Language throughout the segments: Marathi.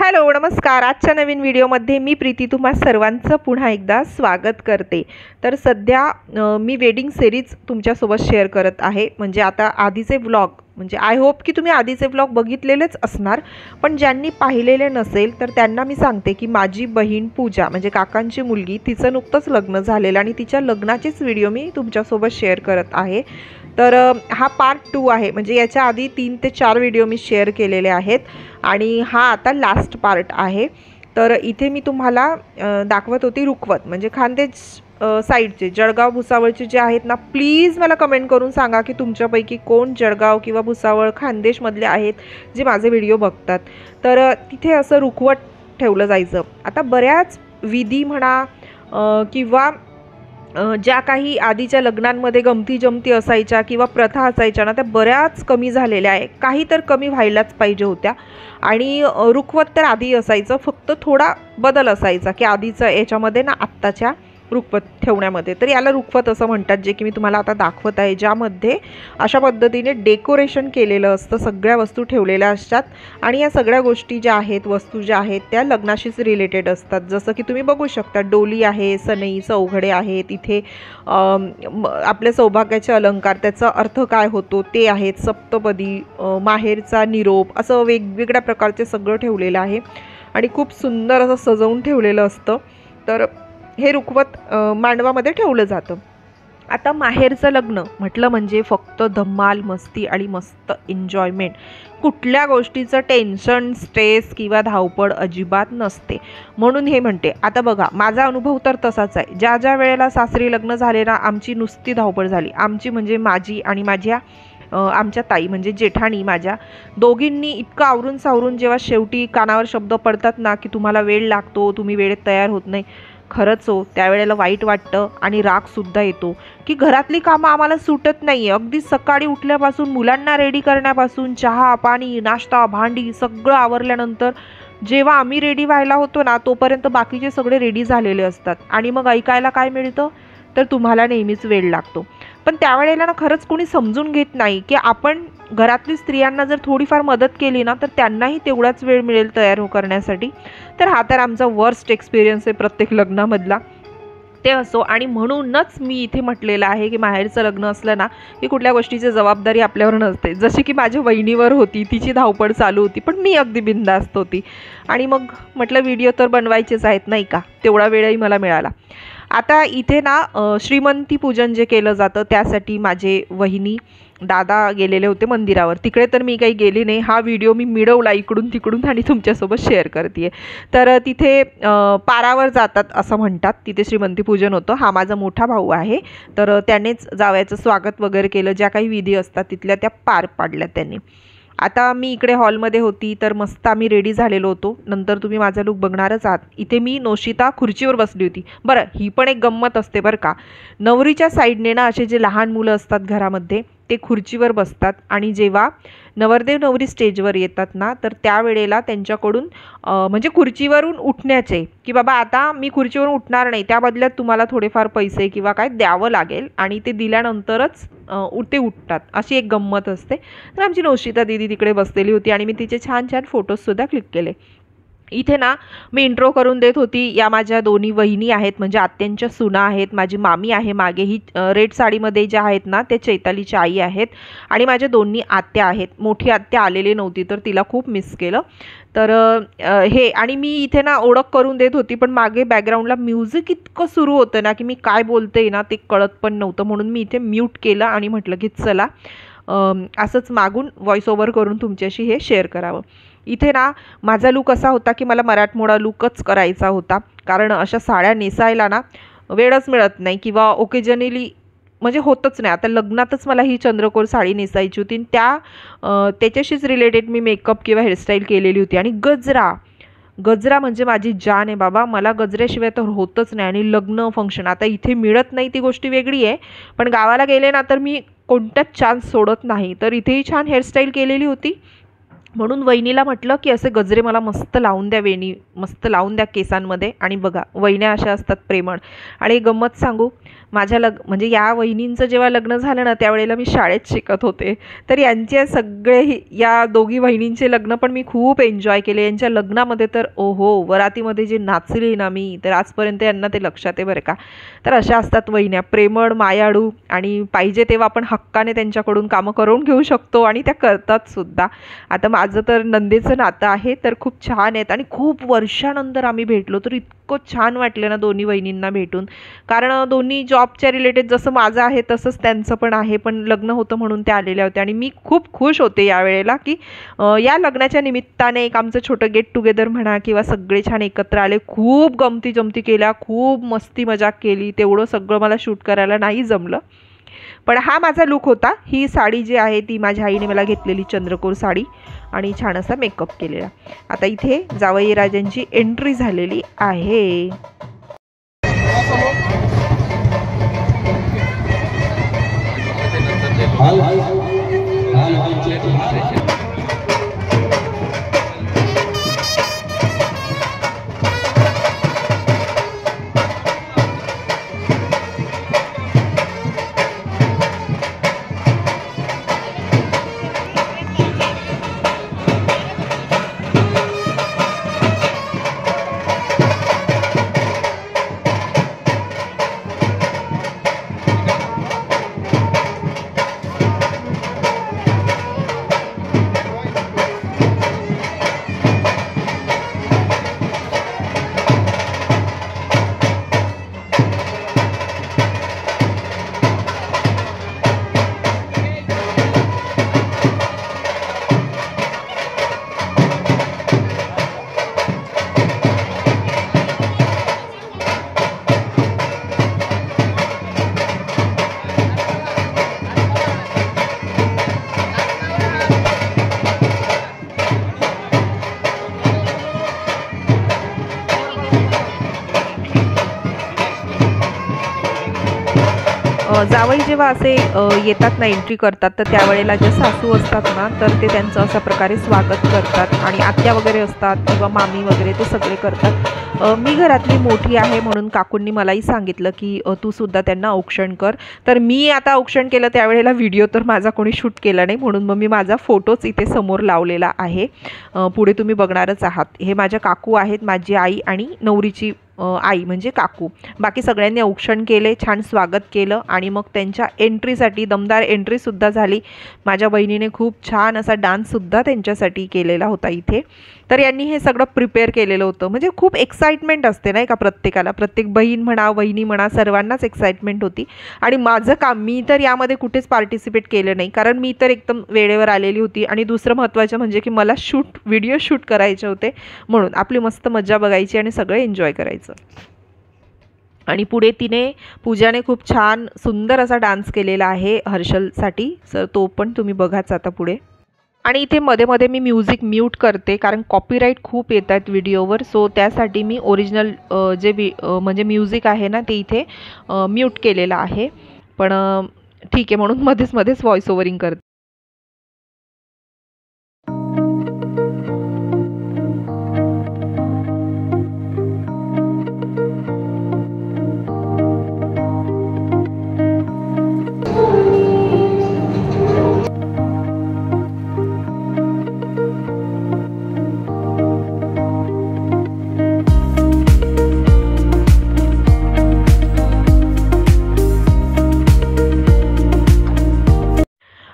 हॅलो नमस्कार. आजच्या नवीन व्हिडिओमध्ये मी प्रीती तुम्हा सर्वांचं पुन्हा एकदा स्वागत करते. तर सध्या मी वेडिंग सिरीज तुमच्यासोबत शेअर करत आहे. म्हणजे आता आधीचे व्लॉग म्हणजे आय होप की तुम्ही आधीचे व्लॉग बघितलेलेच असणार, पण ज्यांनी पाहिलेले नसेल तर त्यांना मी सांगते की माझी बहीण पूजा म्हणजे काकांची मुलगी, तिचं नुकतंच लग्न झालेलं आणि तिच्या लग्नाचेच व्हिडिओ मी तुमच्यासोबत शेअर करत आहे. तर हा पार्ट 2 आहे. म्हणजे याच्या आधी 3 ते 4 व्हिडिओ मी शेअर केलेले आहेत आणि हा आता लास्ट पार्ट आहे. तर इथे मी तुम्हाला दाखवत होती रुखवत म्हणजे खानदेश साईडचे जळगाव भुसावळचे जे आहेत ना, प्लीज मला कमेंट करून सांगा की तुमच्यापैकी कोण जळगाव किंवा भुसावळ खानदेशमधले आहेत जे माझे व्हिडिओ बघतात. तर तिथे असं रुखवत ठेवलं जायचं. आता बऱ्याच विधी म्हणा किंवा ज्या काही आधीच्या लग्नांमध्ये गमती जमती असायच्या किंवा प्रथा असायच्या ना, त्या बऱ्याच कमी झालेल्या आहे. काही तर कमी व्हायलाच पाहिजे होत्या. आणि रुखवत तर आधी असायचं, फक्त थोडा बदल असायचा की आधीचं याच्यामध्ये ना आत्ताच्या रुखवत ठेवण्यामध्ये. तर याला रुखवत असं म्हणतात, जे की मी तुम्हाला आता दाखवत आहे, ज्यामध्ये अशा पद्धतीने डेकोरेशन केलेलं असतं, सगळ्या वस्तू ठेवलेल्या असतात आणि या सगळ्या गोष्टी ज्या आहेत, वस्तू ज्या आहेत त्या लग्नाशीच रिलेटेड असतात. जसं की तुम्ही बघू शकता, डोली आहे, सनई चौघडे आहेत, इथे आपल्या सौभाग्याचे अलंकार, त्याचा अर्थ काय होतो ते आहेत, सप्तपदी, माहेरचा निरोप, असं वेगवेगळ्या प्रकारचे सगळं ठेवलेलं आहे आणि खूप सुंदर असं सजवून ठेवलेलं असतं. तर हे रुखवत मांडवामध्ये ठेवलं जातं. आता माहेरचं लग्न म्हटलं म्हणजे फक्त धम्माल, मस्ती आणि मस्त एन्जॉयमेंट. कुठल्या गोष्टीचं टेन्शन, स्ट्रेस किंवा धावपळ अजिबात नसते. म्हणून हे म्हणते. आता बघा, माझा अनुभव तर तसाच आहे. ज्या ज्या वेळेला सासरी लग्न झाले ना, आमची नुसती धावपळ झाली. आमची म्हणजे माझी आणि माझ्या आमच्या ताई म्हणजे जेठाणी माझ्या दोघींनी इतकं आवरून सावरून जेव्हा शेवटी कानावर शब्द पडतात ना की तुम्हाला वेळ लागतो, तुम्ही वेळेत तयार होत नाही, खरंच हो त्यावेळेला वाईट वाटतं आणि रागसुद्धा येतो की घरातली कामं आम्हाला सुटत नाही आहे. अगदी सकाळी उठल्यापासून मुलांना रेडी करण्यापासून चहा पाणी नाश्ता भांडी सगळं आवरल्यानंतर जेव्हा आम्ही रेडी व्हायला होतो ना, तोपर्यंत बाकीचे सगळे रेडी झालेले असतात आणि मग ऐकायला काय मिळतं तर तुम्हाला नेहमीच वेळ लागतो. पण त्यावेळेला ना खरंच कोणी समजून घेत नाही की आपण घरातली स्त्रियांना जर थोडीफार मदत केली ना तर त्यांनाही तेवढाच वेळ मिळेल तयार करण्यासाठी. तर हा तर आमचा वर्स्ट एक्सपिरियन्स आहे प्रत्येक लग्नामधला. ते असो, आणि म्हणूनच मी इथे म्हटलेलं आहे की माहेरचं लग्न असलं ना की कुठल्या गोष्टीची जबाबदारी आपल्यावर नसते. जशी की माझ्या वहिनीवर होती, तिची धावपळ चालू होती, पण मी अगदी बिंदास्त होती. आणि मग म्हटलं व्हिडिओ तर बनवायचेच आहेत नाही का, तेवढा वेळही मला मिळाला. आता इथे ना श्रीमंती पूजन जे केलं जातं त्यासाठी माझे वहिनी दादा गेलेले होते मंदिरावर. तिकडे तर मी काही गेली नाही. हा व्हिडिओ मी मिळवला इकडून तिकडून आणि तुमच्यासोबत शेअर करते. तर तिथे पारावर जातात असं म्हणतात, तिथे श्रीमंती पूजन होतं. हा माझा मोठा भाऊ आहे, तर त्यानेच जावयाचं स्वागत वगैरे केलं, ज्या काही विधी असतात तिथल्या त्या पार पाडल्या त्यांनी. आता मी इकडे हॉलमध्ये होती, तर मस्त आम्ही रेडी झालेलो होतो. नंतर तुम्ही माझा लुक बघणारच आहात. इथे मी नोशिता खुर्चीवर बसली होती. बरं, ही पण एक गंमत असते बरं का. नवरीच्या साईडने ना असे जे लहान मुलं असतात घरामध्ये ते खुर्चीवर बसतात आणि जेव्हा नवरदेव नवरी स्टेजवर येतात ना तर त्यावेळेला त्यांच्याकडून म्हणजे खुर्चीवरून उठण्याचे की बाबा आता मी खुर्चीवरून उठणार नाही, त्या बदल्यात तुम्हाला थोडेफार पैसे किंवा काय द्यावं लागेल आणि ते दिल्यानंतरच ते उठतात, अशी एक गंमत असते. तर आमची नोशिता दीदी तिकडे बसलेली होती आणि मी तिचे छान छान फोटोजसुद्धा क्लिक केले. इथे ना मी इंट्रो करून देत होती. या माझ्या दोन्ही वहिनी आहेत, म्हणजे आत्यांच्या सुना आहेत. माझी मामी आहे मागे, ही रेड साडीमध्ये ज्या आहेत ना ते चैतालीच्या आई आहेत आणि माझ्या दोन्ही आत्या आहेत. मोठी आत्या आलेली नव्हती तर तिला खूप मिस केलं. तर हे आणि मी इथे ना ओळख करून देत होती, पण मागे बॅकग्राऊंडला म्युझिक इतकं सुरू होतं ना की मी काय बोलते ना ते कळत पण नव्हतं. म्हणून मी इथे म्यूट केलं आणि म्हटलं की चला असंच मागून व्हॉइस ओव्हर करून तुमच्याशी हे शेअर करावं. इथे ना माझा लूक असा होता की मला मराठमोळा लूकच करायचा होता, कारण अशा साड्या नेसायला ना वेळच मिळत नाही किंवा ओकेजनली म्हणजे होतच नाही. आता लग्नातच मला ही चंद्रकोर साडी नेसायची होती आणि त्याच्याशीच रिलेटेड मी मेकअप किंवा हेअरस्टाईल केलेली होती. आणि गजरा म्हणजे माझी जान आहे बाबा, मला गजऱ्याशिवाय तर होतच नाही. आणि लग्न फंक्शन आता इथे मिळत नाही ती गोष्ट वेगळी आहे, पण गावाला गेले ना तर मी कोणताच चान्स सोडत नाही. तर इथेही छान हेअरस्टाईल केलेली होती म्हणून वहिनीला म्हटलं की असे गजरे मला मस्त लावून द्या, वेणी मस्त लावून द्या केसांमध्ये. आणि बघा वहिन्या अशा असतात प्रेमळ. आणि गंमत सांगू, माझ्या म्हणजे या वहिनींचं जेव्हा लग्न झालं ना त्यावेळेला मी शाळेत शिकत होते. तर यांचे सगळे या दोघी वहिनींचे लग्न पण मी खूप एन्जॉय केले. यांच्या लग्नामध्ये तर ओहो, वरातीमध्ये जे नाचले ना मी, तर आजपर्यंत यांना ते लक्षात आहे बरं का. तर अशा असतात वहिन्या, प्रेमळ, मायाळू, आणि पाहिजे तेव्हा आपण हक्काने त्यांच्याकडून कामं करून घेऊ शकतो आणि त्या करतात सुद्धा. आता माझं तर नंदेचं नातं आहे, तर खूप छान आहेत आणि खूप वर्षानंतर आम्ही भेटलो. तर इतकं छान वाटलं ना दोन्ही वहिनींना भेटून. कारण दोन्ही जॉबच्या रिलेटेड जसं माझं आहे तसंच त्यांचं पण आहे. पण लग्न होतं म्हणून त्या आलेल्या होत्या आणि मी खूप खुश होते यावेळेला की या लग्नाच्या निमित्ताने एक आमचं छोटं गेट टुगेदर म्हणा किंवा सगळे छान एकत्र आले. खूप गमती जमती केल्या, खूप मस्ती मजाक केली. तेवढं सगळं मला शूट करायला नाही जमलं. पण हा माझा लुक होता. ही साडी जी आहे ती माझ्या आईने मला घेतलेली चंद्रकोर साडी आणि छान असा मेकअप केलेला. आता इथे जावई राजांची एंट्री झालेली आहे. जावई जेव्हा असे येतात ना, एंट्री करतात, तर त्यावेळेला जे सासू असतात ना, तर ते त्यांचं अशा प्रकारे स्वागत करतात. आणि आत्या वगैरे असतात किंवा मामी वगैरे ते सगळे करतात. मी घरातली मोठी आहे म्हणून काकूंनी मलाही सांगितलं की तू सुद्धा त्यांना औक्षण कर. तर मी आता औक्षण केलं त्यावेळेला व्हिडिओ तर माझा कोणी शूट केला नाही, म्हणून मग मी माझा फोटोच इथे समोर लावलेला आहे. पुढे तुम्ही बघणारच आहात. हे माझ्या काकू आहेत, माझी आई आणि नवरीची आई म्हणजे काकू. बाकी सगळ्यांनी औक्षण केले, छान स्वागत केलं आणि मग त्यांच्या एंट्रीसाठी दमदार एंट्रीसुद्धा झाली. माझ्या बहिणीने खूप छान असा डान्ससुद्धा त्यांच्यासाठी केलेला होता इथे. तर यांनी हे सगळं प्रिपेअर केलेलं होतं. म्हणजे खूप एक्साइटमेंट असते नाही का प्रत्येकाला, प्रत्येक बहीण म्हणा वहिनी म्हणा सर्वांनाच एक्साइटमेंट होती. आणि माझं काम, मी तर यामध्ये कुठेच पार्टिसिपेट केलं नाही, कारण मी तर एकदम वेळेवर आलेली होती. आणि दुसरं महत्त्वाचं म्हणजे की मला व्हिडिओ शूट करायचे होते, म्हणून आपली मस्त मजा बघायची आणि सगळं एन्जॉय करायचं. आणि पुढे पूजाने खूप छान सुंदर असा डान्स केलेला आहे हर्षलसाठी, सर तो पण तुम्ही बघाच आता पुढे. आणि इथे मध्ये मध्ये मी म्युझिक म्यूट करते, कारण कॉपीराईट खूप येत आहेत व्हिडिओवर. सो त्यासाठी मी ओरिजिनल म्हणजे म्युझिक आहे ना ते इथे म्यूट केलेलं आहे. पण ठीक आहे, म्हणून मध्येच मध्येच व्हॉइस ओव्हरिंग करते.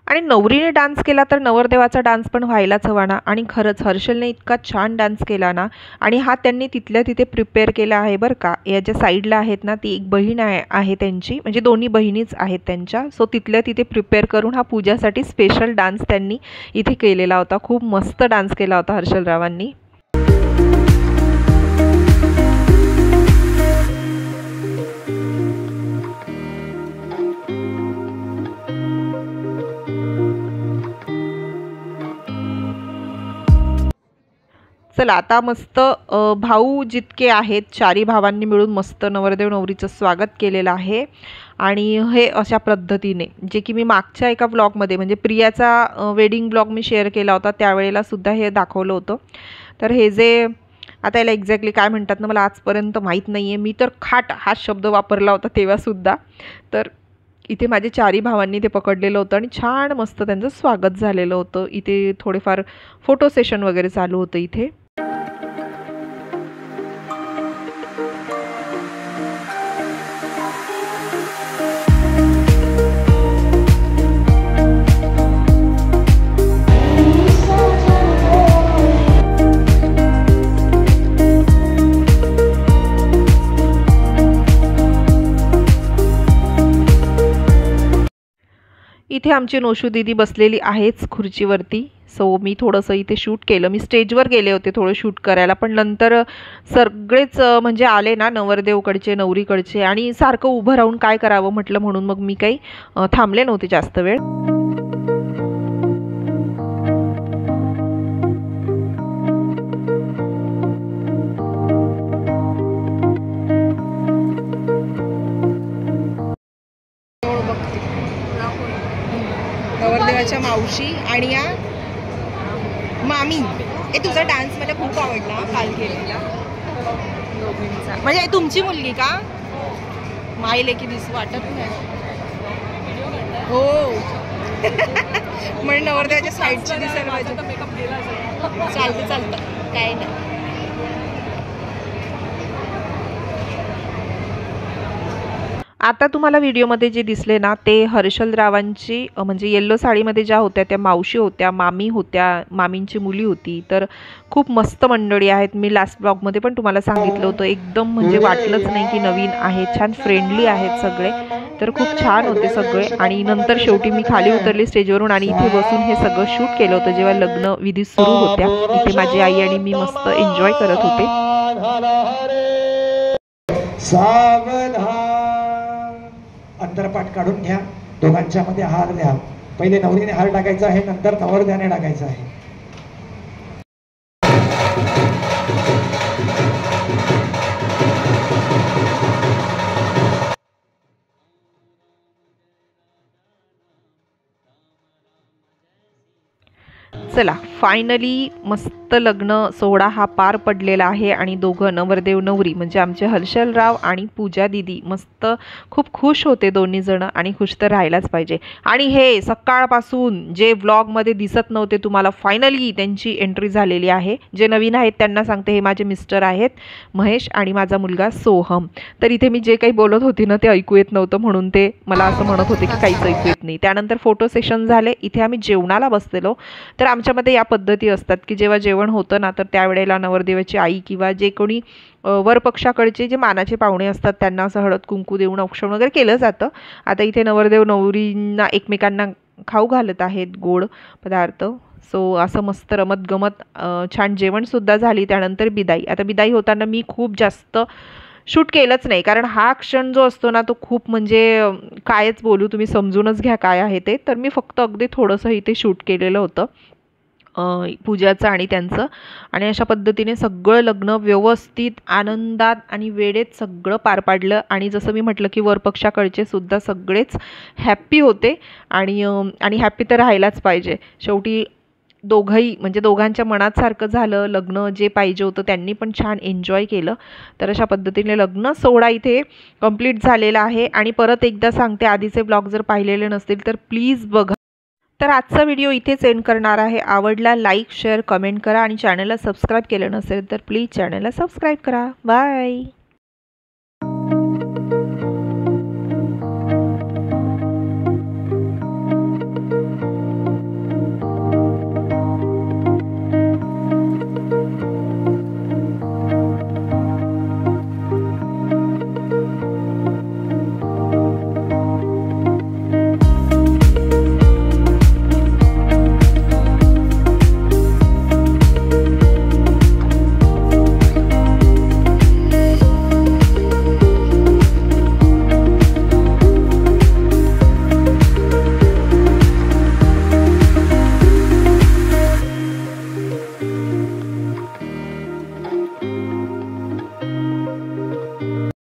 आणि नवरीने डान्स केला तर नवरदेवाचा डान्स पण व्हायलाच हवा ना. आणि खरंच हर्षलने इतका छान डान्स केला ना. आणि हा त्यांनी तिथल्या तिथे प्रिपेअर केला आहे बरं का. या ज्या साईडला आहेत ना ती एक बहीण आहे त्यांची, म्हणजे दोन्ही बहिणीच आहेत त्यांच्या. सो तिथल्या तिथे प्रिपेअर करून हा पूजासाठी स्पेशल डान्स त्यांनी इथे केलेला होता. खूप मस्त डान्स केला होता हर्षलरावांनी. चला आता मस्त भाऊ जितके आहेत चारी भावांनी मिळून मस्त नवरदेव नवरीचं स्वागत केलेलं आहे। आणि हे अशा पद्धतीने जे की मी मागच्या एका व्लॉगमध्ये म्हणजे प्रियाचा वेडिंग ब्लॉग मी शेअर केला होता त्यावेळेला सुद्धा हे दाखवलं होतं। तर हे जे आता याला एक्झॅक्टली काय म्हणतात ना मला आजपर्यंत माहीत नाही आहे, मी तर खाट हा शब्द वापरला होता तेव्हासुद्धा। तर इथे माझे चारी भावांनी ते पकडलेलं होतं आणि छान मस्त त्यांचं स्वागत झालेलं होतं। इथे थोडेफार फोटो सेशन वगैरे चालू होतं इथे। इथे आमची नोशू दीदी बसलेली आहेच खुर्चीवरती। सो मी थोडंसं इथे शूट केलं, मी स्टेजवर गेले होते थोडं शूट करायला, पण नंतर सगळेच म्हणजे आले ना नवरदेवकडचे नवरीकडचे आणि सारखं उभं राहून काय करावं म्हटलं, म्हणून मग मी काही थांबले नव्हते जास्त वेळ। नवरदेवाच्या मावशी आणि या मामी। हे तुझा डान्स मला खूप आवडला काल केलेला दोघींचा। म्हणजे तुमची मुलगी का? माईल की दिसू वाटत नाही हो म्हणजे नवरदेवाच्या साईडची दिसायला पाहिजे। चालतं चालतं काय नाही। आता तुम्हाला व्हिडिओमध्ये जे दिसले ना ते हर्षलरावांची म्हणजे येल्लो साडीमध्ये ज्या होत्या त्या मावशी होत्या, मामी होत्या, मामींची मुली होती। तर खूप मस्त मंडळी आहेत। मी लास्ट ब्लॉगमध्ये पण तुम्हाला सांगितलं होतं, एकदम म्हणजे वाटलंच नाही की नवीन आहेत, छान फ्रेंडली आहेत सगळे। तर खूप छान होते सगळे। आणि नंतर शेवटी मी खाली उतरले स्टेजवरून आणि इथे बसून हे सगळं शूट केलं होतं जेव्हा लग्न विधी सुरू होत्या। इथे माझी आई आणि मी मस्त एन्जॉय करत होते। अंतरपाठ काढून घ्या, दोघांच्या मध्ये हार द्या। पहिले नवरीने हार टाकायचा आहे, नंतर नवरदेवाने टाकायचा आहे। चला फायनली मस्त लग्न सोहळा हा पार पडलेला आहे आणि दोघं नवरदेव नवरी म्हणजे आमचे हर्षलराव आणि पूजा दीदी मस्त खूप खुश होते दोन्ही जण, आणि खुश तर राहायलाच पाहिजे। आणि हे सकाळपासून जे व्लॉगमध्ये दिसत नव्हते तुम्हाला फायनली त्यांची एंट्री झालेली आहे। जे नवीन आहेत त्यांना सांगते, हे माझे मिस्टर आहेत महेश आणि माझा मुलगा सोहम। तर इथे मी जे काही बोलत होती ना ते ऐकू येत नव्हतं म्हणून ते मला असं म्हणत होते की काहीच ऐकू येत नाही। त्यानंतर फोटो सेशन झाले, इथे आम्ही जेवणाला बसलेलो। तर आमच्यामध्ये या पद्धती असतात की जेव्हा जेवण होतं ना तर त्यावेळेला नवरदेवाची आई किंवा जे कोणी वरपक्षाकडचे जे मानाचे पाहुणे असतात त्यांना असं हळद कुंकू देऊन औक्षण वगैरे केलं जातं। आता इथे नवरदेव नवरींना एकमेकांना खाऊ घालत आहेत गोड पदार्थ। सो असं मस्त रमत गमत छान जेवणसुद्धा झाली। त्यानंतर बिदाई। आता बिदाई होताना मी खूप जास्त शूट केलंच नाही, कारण हा क्षण जो असतो ना तो खूप म्हणजे कायच बोलू, तुम्ही समजूनच घ्या काय आहे ते। तर मी फक्त अगदी थोडंसं इथे शूट केलेलं होतं पूजाचं आणि त्यांचं। आणि अशा पद्धतीने सगळं लग्न व्यवस्थित आनंदात आणि वेळेत सगळं पार पाडलं। आणि जसं मी म्हटलं की वरपक्षाकडचे सुद्धा सगळेच हॅप्पी होते आणि हॅप्पी तर राहायलाच पाहिजे। शेवटी दोघंही म्हणजे दोघांच्या मनात सारखं झालं लग्न, जे पाहिजे होतं त्यांनी पण छान एन्जॉय केलं। तर अशा पद्धतीने लग्न सोहळा इथे कंप्लीट झालेला आहे। आणि परत एकदा सांगते, आधीचे ब्लॉग जर पाहिलेले नसतील तर प्लीज बघा। तर आजचा व्हिडिओ इथेच एंड करणार आहे। आवडला लाईक शेअर कमेंट करा आणि चॅनलला सबस्क्राईब केलं नसेल तर प्लीज चॅनलला सबस्क्राईब करा। बाय।